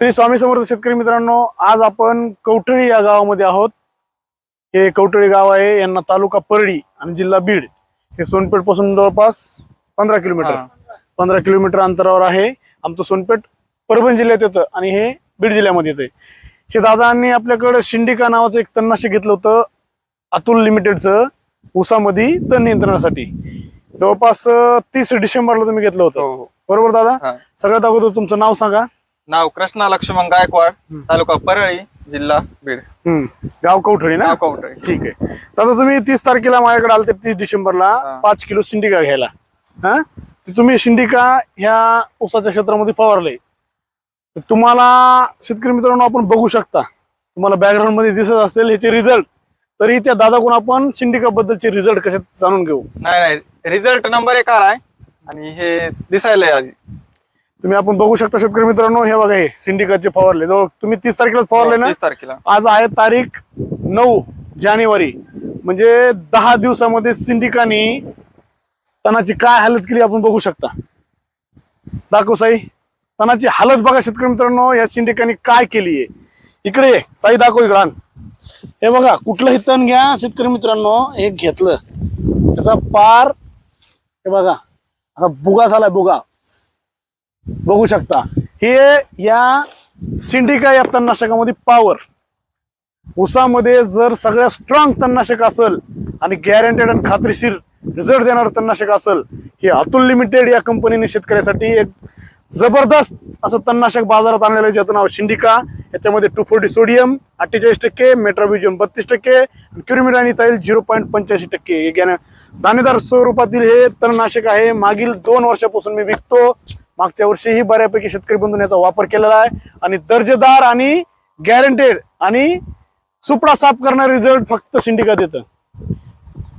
श्री स्वामी समर्थ शेतकरी मित्रांनो, आज आपण कवठळी या गावामध्ये आहोत। हे कवठळी गाव आहे, यांना तालुका परळी आणि जिल्हा बीड। हे सोनपेठ पासून जवळपास 15 किलोमीटर अंतरावर आहे। आमचं सोनपेठ परभणी जिल्ह्यात येतं आणि हे बीड जिल्ह्यामध्ये येते। हे दादांनी आपल्याकडे शिंडिका नावाचं एक तणनाशक घेतलं होतं अतुल लिमिटेडचं, ऊसामध्ये तण नियंत्रणासाठी। जवळपास 30 डिसेंबरला तुम्ही घेतलं होतं, बरोबर दादा? सगळ्यात अगोदर तुमचं नाव सांगा। नाव कृष्णा लक्ष्मण गायकवाड, तालुका परळी, जिल्हा बीड। गाव कवठळी ना? कवठळी। ठीक आहे दादा, तुम्ही 30 तारखेला माझ्याकडे आले, 30 डिसेंबरला 5 किलो शिंडिका घ्यायला। तुम्ही शिंडिका ह्या ऊसाच्या क्षेत्रामध्ये फवारले। तुम्हाला शेतकरी मित्रांनो आपण बघू शकता, तुम्हाला बॅकग्राऊंड मध्ये दिसत असेल ह्याचे रिझल्ट। तरी त्या दादाकडून आपण शिंडिका बद्दलचे रिझल्ट कसे जाणून घेऊ। नाही, रिझल्ट नंबर 1 आलाय आणि हे दिसायला आधी तुम्ही आपण बघू शकता शेतकरी मित्रांनो। हे बघा, हे शिंडिकाचे फवारले, जवळ तुम्ही 30 तारखेला फवारले ना? 30 तारखेला। आज आहे तारीख 9 जानेवारी, म्हणजे 10 दिवसामध्ये शिंडिकानी तणाची काय हालत केली आपण बघू शकता। दाखव साई, तणाची हालत बघा शेतकरी मित्रांनो, या शिंडिकानी काय केली आहे। इकडे साई दाखव, इकडे आण। हे बघा, कुठलंही तण घ्या शेतकरी मित्रांनो, एक घेतलं त्याचा पार हे बघा असा बुगा झाला, बुगा बघू शकता। हे या शिंडिका या तणनाशकामध्ये पॉवर, ऊसामध्ये जर सगळ्यात स्ट्रॉंग तणनाशक असेल आणि गॅरंटेड आणि खात्रीशीर रिझल्ट देणारं तणनाशक असेल, हे अतुल लिमिटेड या कंपनीने शेतकऱ्यासाठी एक जबरदस्त असं तणनाशक बाजारात आणलेलं आहे, ज्याचं नाव शिंडिका। याच्यामध्ये 240 सोडियम 48%, मेट्राबिजम 32% आणि क्युरमिरानिथाइल 0.85%। दाणेदार स्वरूपातील हे तणनाशक आहे। मागील 2 वर्षापासून मी विकतो, मागच्या वर्षीही बऱ्यापैकी शेतकरी बंधूंनी याचा वापर केलेला आहे आणि दर्जेदार आणि गॅरंटेड आणि सुपडा साफ करणारे रिझल्ट फक्त शिंडिका देतं।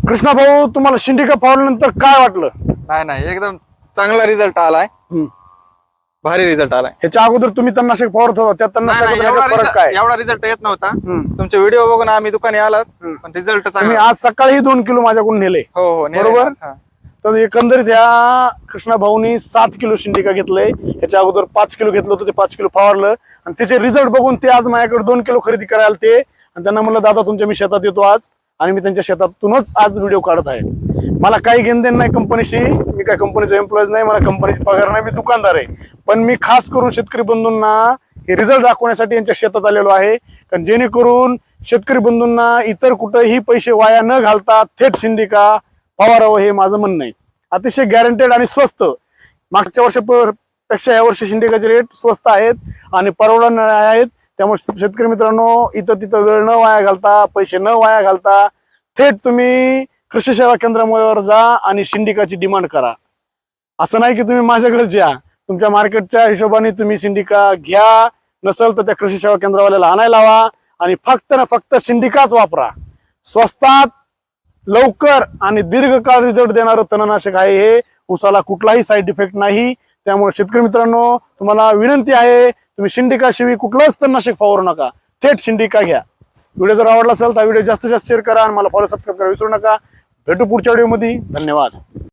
कृष्णा भाऊ, तुम्हाला शिंडिका फवारल्यानंतर काय वाटलं? नाही, एकदम चांगला रिझल्ट आलाय, भारी रिझल्ट आलाय। ह्याच्या अगोदर तुम्ही तणनाशक फवारत होता, त्या तणनाशकाचा फरक काय? एवढा रिझल्ट येत नव्हता। तुमचे व्हिडिओ बघून आम्ही दुकानी आलात, पण रिझल्ट तुम्ही आज सकाळी 2 किलो माझ्याकडून नेले, हो बरोबर? तर एकंदरीत ह्या कृष्णा भाऊनी 7 किलो शिंडिका घेतलंय। ह्याच्या अगोदर 5 किलो घेतलं होतं, ते 5 किलो फवारलं आणि त्याचे रिझल्ट बघून ते आज माझ्याकडे 2 किलो खरेदी करायला ते, आणि त्यांना म्हणलं दादा तुमच्या मी शेतात येतो आज, आणि मी त्यांच्या शेतातूनच आज व्हिडिओ काढत आहे। मला काही घेणदेण नाही कंपनीशी, मी काय कंपनीचा एम्प्लॉईज नाही, मला कंपनीची पगार नाही, मी दुकानदार आहे। पण मी खास करून शेतकरी बंधूंना हे रिझल्ट दाखवण्यासाठी यांच्या शेतात आलेलो आहे, कारण जेणेकरून शेतकरी बंधूंना इतर कुठेही पैसे वाया न घालता थेट शिंडिका फवारावं, हे माझं म्हणणं आहे। अतिशय गॅरंटेड आणि स्वस्त, मागच्या वर्षापेक्षा या वर्षी शिंडिकाचे रेट स्वस्त आहेत आणि परवडणारे आहेत। त्यामुळे शेतकरी मित्रांनो, इथं तिथं वेळ न वाया घालता, पैसे न वाया घालता थेट तुम्ही कृषी सेवा केंद्रावर जा आणि शिंडिकाची डिमांड करा। असं नाही की तुम्ही माझ्याकडे या, तुमच्या मार्केटच्या हिशोबाने तुम्ही शिंडिका घ्या, नसेल तर त्या कृषी सेवा केंद्रावाल्याला आणायला लावा आणि फक्त ना फक्त शिंडिकाच वापरा। स्वस्तात लवकर आणि दीर्घकाळ रिझल्ट देणारं तणनाशक आहे हे। ऊसाला कुठलाही साईड इफेक्ट नाही। त्यामुळे शेतकरी मित्रांनो, तुम्हाला विनंती आहे, तुम्ही शिंडिका शिवाय कुठलंच तणनाशक फवारू नका, थेट शिंडिका घ्या। व्हिडिओ जर आवडला असेल तर व्हिडिओ जास्तीत जास्त शेअर करा आणि मला फॉलो सबस्क्राईब करायला विसरू नका। भेटू पुढच्या व्हिडिओमध्ये, धन्यवाद।